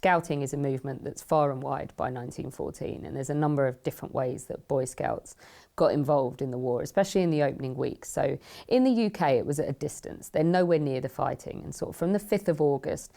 Scouting is a movement that's far and wide by 1914, and there's a number of different ways that Boy Scouts got involved in the war, especially in the opening weeks. So in the UK, it was at a distance. They're nowhere near the fighting. And sort of from the 5th of August,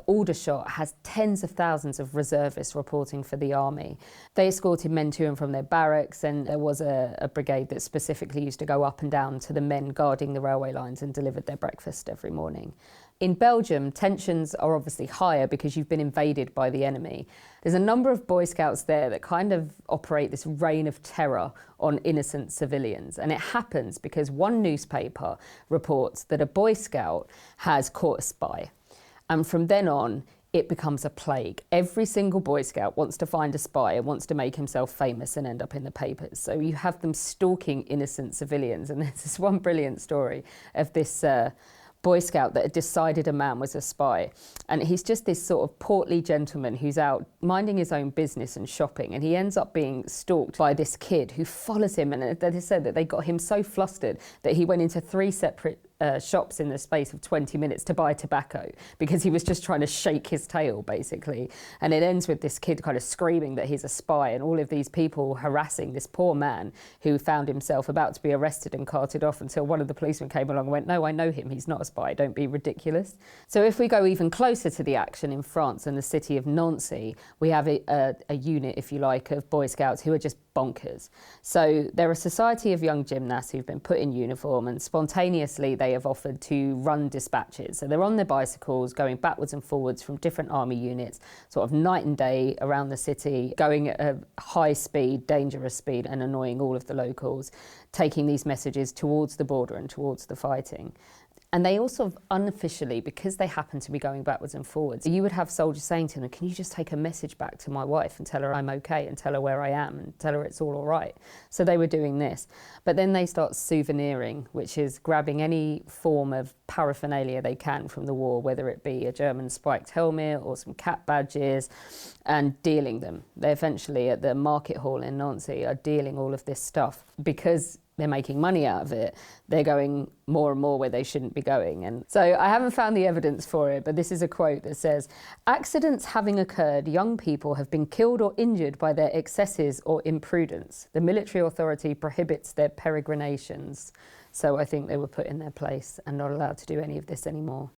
Aldershot has tens of thousands of reservists reporting for the army. They escorted men to and from their barracks, and there was a brigade that specifically used to go up and down to the men guarding the railway lines and delivered their breakfast every morning. In Belgium, tensions are obviously higher because you've been invaded by the enemy. There's a number of Boy Scouts there that kind of operate this reign of terror on innocent civilians. And it happens because one newspaper reports that a Boy Scout has caught a spy. And from then on, it becomes a plague. Every single Boy Scout wants to find a spy and wants to make himself famous and end up in the papers. So you have them stalking innocent civilians. And there's this one brilliant story of this Boy Scout that had decided a man was a spy. And he's just this sort of portly gentleman who's out minding his own business and shopping. And he ends up being stalked by this kid who follows him. And they said that they got him so flustered that he went into 3 separate shops in the space of 20 minutes to buy tobacco because he was just trying to shake his tail, basically. And it ends with this kid kind of screaming that he's a spy, and all of these people harassing this poor man who found himself about to be arrested and carted off until one of the policemen came along and went, "No, I know him, he's not a spy, don't be ridiculous." So if we go even closer to the action in France and the city of Nancy, we have a unit, if you like, of Boy Scouts who are just bonkers. So they're a society of young gymnasts who've been put in uniform, and spontaneously they have offered to run dispatches. So they're on their bicycles going backwards and forwards from different army units, sort of night and day around the city, going at a high speed, dangerous speed, and annoying all of the locals, taking these messages towards the border and towards the fighting. And they also unofficially, because they happen to be going backwards and forwards, you would have soldiers saying to them, "Can you just take a message back to my wife and tell her I'm okay and tell her where I am and tell her it's all right?" So they were doing this. But then they start souveniring, which is grabbing any form of paraphernalia they can from the war, whether it be a German spiked helmet or some cap badges, and dealing them. They eventually, at the market hall in Nancy, are dealing all of this stuff because they're making money out of it. They're going more and more where they shouldn't be going. And so I haven't found the evidence for it, but this is a quote that says, "Accidents having occurred, young people have been killed or injured by their excesses or imprudence. The military authority prohibits their peregrinations." So I think they were put in their place and not allowed to do any of this anymore.